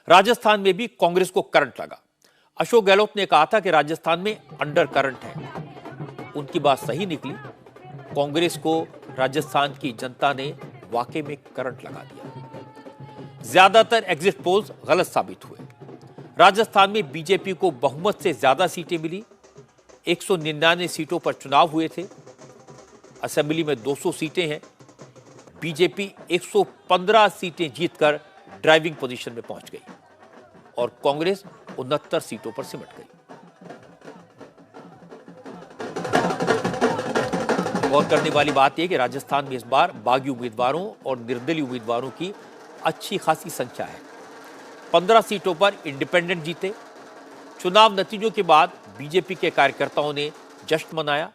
राजस्थान में भी कांग्रेस को करंट लगा। अशोक गहलोत ने कहा था कि राजस्थान में अंडर करंट है। उनकी बात सही निकली। कांग्रेस को राजस्थान की जनता ने वाकई में करंट लगा दिया। ज्यादातर एग्जिट पोल्स गलत साबित हुए। राजस्थान में बीजेपी को बहुमत से ज्यादा सीटें मिली। 199 सीटों पर चुनाव हुए थे। असेंबली में 200 सीटें हैं। बीजेपी 115 सीटें जीतकर ड्राइविंग पोजीशन में पहुंच गई और कांग्रेस 69 सीटों पर सिमट गई। गौर करने वाली बात यह कि राजस्थान में इस बार बागी उम्मीदवारों और निर्दलीय उम्मीदवारों की अच्छी खासी संख्या है। 15 सीटों पर इंडिपेंडेंट जीते। चुनाव नतीजों के बाद बीजेपी के कार्यकर्ताओं ने जश्न मनाया।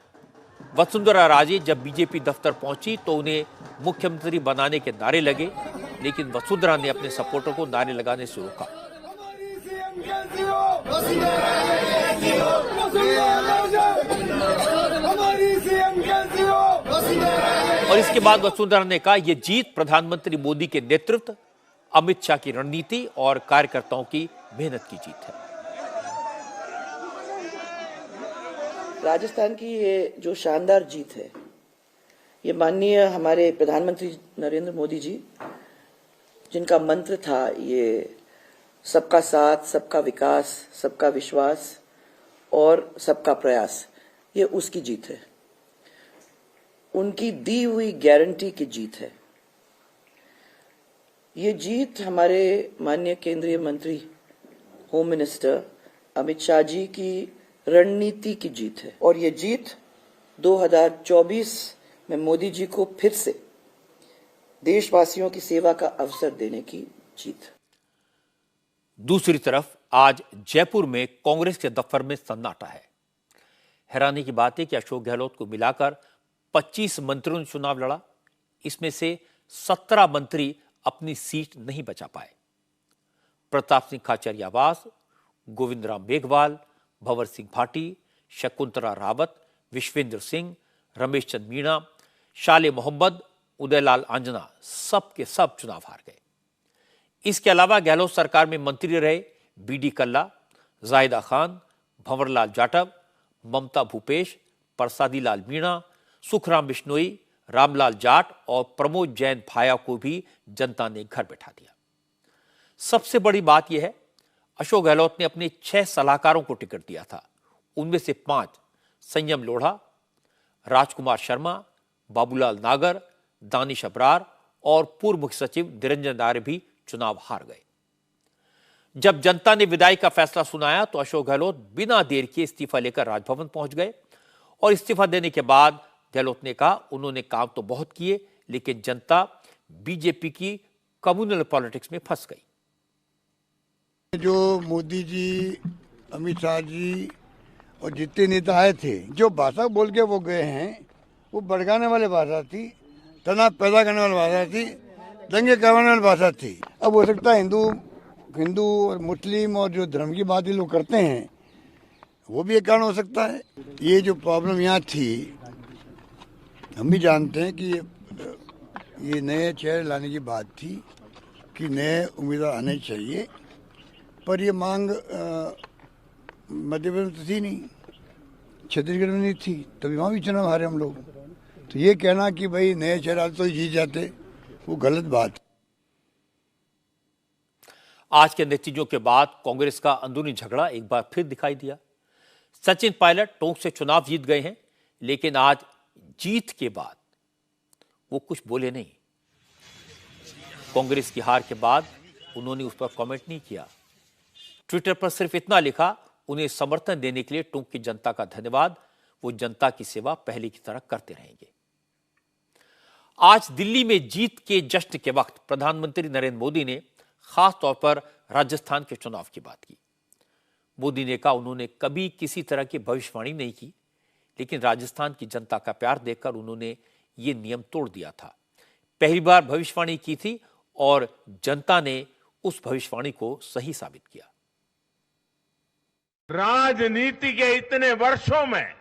वसुंधरा राजे जब बीजेपी दफ्तर पहुंची तो उन्हें मुख्यमंत्री बनाने के नारे लगे, लेकिन वसुंधरा ने अपने सपोर्टर को नारे लगाने से रोका। और इसके बाद वसुंधरा ने कहा, यह जीत प्रधानमंत्री मोदी के नेतृत्व, अमित शाह की रणनीति और कार्यकर्ताओं की मेहनत की जीत है। राजस्थान की ये जो शानदार जीत है, ये माननीय हमारे प्रधानमंत्री नरेंद्र मोदी जी, जिनका मंत्र था ये सबका साथ, सबका विकास, सबका विश्वास और सबका प्रयास, ये उसकी जीत है। उनकी दी हुई गारंटी की जीत है। ये जीत हमारे माननीय केंद्रीय मंत्री होम मिनिस्टर अमित शाह जी की रणनीति की जीत है और ये जीत 2024 में मोदी जी को फिर से देशवासियों की सेवा का अवसर देने की जीत। दूसरी तरफ आज जयपुर में कांग्रेस के दफ्तर में सन्नाटा है। हैरानी की बात है कि अशोक गहलोत को मिलाकर 25 मंत्रियों ने चुनाव लड़ा। इसमें से 17 मंत्री अपनी सीट नहीं बचा पाए। प्रताप सिंह खाचरियावास, गोविंद राम मेघवाल, भंवर सिंह भाटी, शकुंतला रावत, विश्वेंद्र सिंह, रमेश चंद मीणा, शाले मोहम्मद, उदयलाल आंजना सब के सब चुनाव हार गए। इसके अलावा गहलोत सरकार में मंत्री रहे बीडी कल्ला, जाहिदा खान, भंवरलाल जाटव, ममता भूपेश, प्रसादी लाल मीणा, सुखराम बिश्नोई, रामलाल जाट और प्रमोद जैन भाया को भी जनता ने घर बैठा दिया। सबसे बड़ी बात यह है, अशोक गहलोत ने अपने 6 सलाहकारों को टिकट दिया था। उनमें से 5 संयम लोढ़ा, राजकुमार शर्मा, बाबूलाल नागर, दानिश अबरार और पूर्व मुख्य सचिव निरंजन नायर भी चुनाव हार गए। जब जनता ने विदाई का फैसला सुनाया तो अशोक गहलोत बिना देर किए इस्तीफा लेकर राजभवन पहुंच गए और इस्तीफा देने के बाद गहलोत ने कहा, उन्होंने काम तो बहुत किए लेकिन जनता बीजेपी की कम्युनल पॉलिटिक्स में फंस गई। जो मोदी जी, अमित शाह जी और जितने नेता आए थे, जो भाषा बोल के वो गए हैं, वो भड़काने वाली भाषा थी, तनाव पैदा करने वाली भाषा थी, दंगे करवाने वाली भाषा थी। अब हो सकता है हिंदू और मुस्लिम और जो धर्म की बात ये लोग करते हैं, वो भी एक कारण हो सकता है। ये जो प्रॉब्लम यहाँ थी, हम भी जानते हैं कि ये नए चेहरे लाने की बात थी कि नए उम्मीदवार आने चाहिए, पर ये मांग मध्य प्रदेश में तो थी नहीं, छत्तीसगढ़ में नहीं थी, तभी वहाँ भी चुनाव हारे हम लोग। तो ये कहना कि भाई नए चेहरे तो जीत जाते, वो गलत बात। आज के नतीजों के बाद कांग्रेस का अंदरूनी झगड़ा एक बार फिर दिखाई दिया। सचिन पायलट टोंक से चुनाव जीत गए हैं, लेकिन आज जीत के बाद वो कुछ बोले नहीं। कांग्रेस की हार के बाद उन्होंने उस पर कमेंट नहीं किया। ट्विटर पर सिर्फ इतना लिखा, उन्हें समर्थन देने के लिए टोंक की जनता का धन्यवाद, वो जनता की सेवा पहले की तरह करते रहेंगे। आज दिल्ली में जीत के जश्न के वक्त प्रधानमंत्री नरेंद्र मोदी ने खास तौर पर राजस्थान के चुनाव की बात की। मोदी ने कहा, उन्होंने कभी किसी तरह की भविष्यवाणी नहीं की, लेकिन राजस्थान की जनता का प्यार देखकर उन्होंने ये नियम तोड़ दिया था। पहली बार भविष्यवाणी की थी और जनता ने उस भविष्यवाणी को सही साबित किया। राजनीति के इतने वर्षों में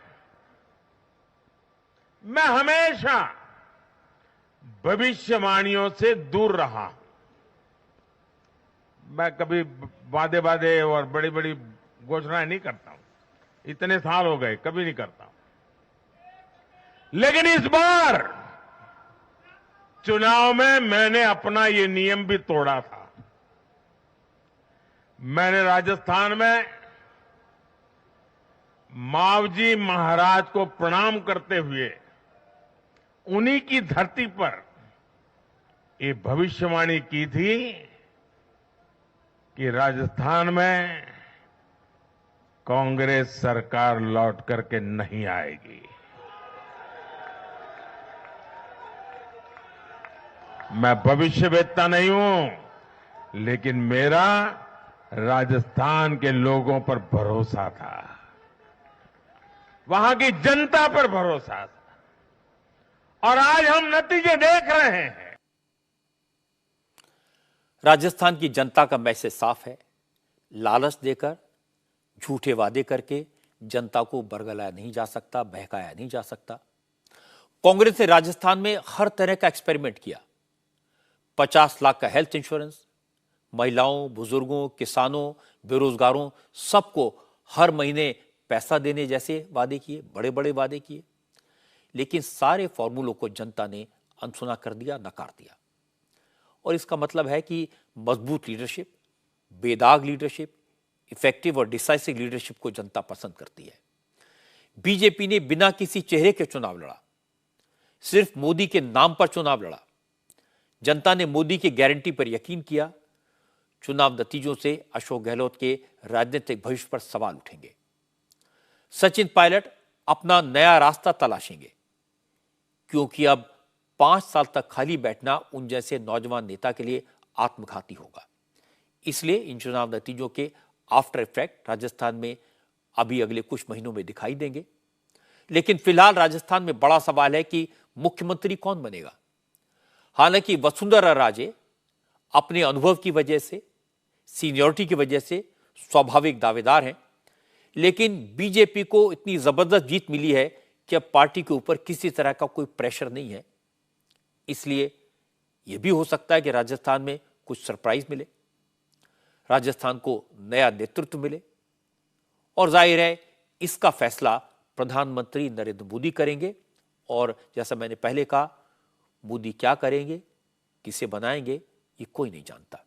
मैं हमेशा भविष्यवाणियों से दूर रहा हूं। मैं कभी वादे वादे और बड़ी बड़ी घोषणाएं नहीं करता हूं। इतने साल हो गए, कभी नहीं करता हूं। लेकिन इस बार चुनाव में मैंने अपना ये नियम भी तोड़ा था। मैंने राजस्थान में मावजी महाराज को प्रणाम करते हुए उन्हीं की धरती पर ये भविष्यवाणी की थी कि राजस्थान में कांग्रेस सरकार लौट करके नहीं आएगी। मैं भविष्यवेत्ता नहीं हूं, लेकिन मेरा राजस्थान के लोगों पर भरोसा था, वहां की जनता पर भरोसा था, और आज हम नतीजे देख रहे हैं। राजस्थान की जनता का मैसेज साफ है। लालच देकर, झूठे वादे करके जनता को बरगलाया नहीं जा सकता, बहकाया नहीं जा सकता। कांग्रेस ने राजस्थान में हर तरह का एक्सपेरिमेंट किया। 50 लाख का हेल्थ इंश्योरेंस, महिलाओं, बुजुर्गों, किसानों, बेरोजगारों सबको हर महीने पैसा देने जैसे वादे किए, बड़े बड़े वादे किए। लेकिन सारे फॉर्मूलों को जनता ने अनसुना कर दिया, नकार दिया। और इसका मतलब है कि मजबूत लीडरशिप, बेदाग लीडरशिप, इफेक्टिव और डिसाइसिव लीडरशिप को जनता पसंद करती है। बीजेपी ने बिना किसी चेहरे के चुनाव लड़ा, सिर्फ मोदी के नाम पर चुनाव लड़ा। जनता ने मोदी की गारंटी पर यकीन किया। चुनाव नतीजों से अशोक गहलोत के राजनीतिक भविष्य पर सवाल उठेंगे। सचिन पायलट अपना नया रास्ता तलाशेंगे, क्योंकि अब 5 साल तक खाली बैठना उन जैसे नौजवान नेता के लिए आत्मघाती होगा। इसलिए इन चुनाव नतीजों के आफ्टर इफेक्ट राजस्थान में अभी अगले कुछ महीनों में दिखाई देंगे। लेकिन फिलहाल राजस्थान में बड़ा सवाल है कि मुख्यमंत्री कौन बनेगा। हालांकि वसुंधरा राजे अपने अनुभव की वजह से, सीनियरिटी की वजह से स्वाभाविक दावेदार हैं, लेकिन बीजेपी को इतनी जबरदस्त जीत मिली है कि अब पार्टी के ऊपर किसी तरह का कोई प्रेशर नहीं है। इसलिए यह भी हो सकता है कि राजस्थान में कुछ सरप्राइज मिले, राजस्थान को नया नेतृत्व मिले, और जाहिर है इसका फैसला प्रधानमंत्री नरेंद्र मोदी करेंगे। और जैसा मैंने पहले कहा, मोदी क्या करेंगे, किसे बनाएंगे, ये कोई नहीं जानता।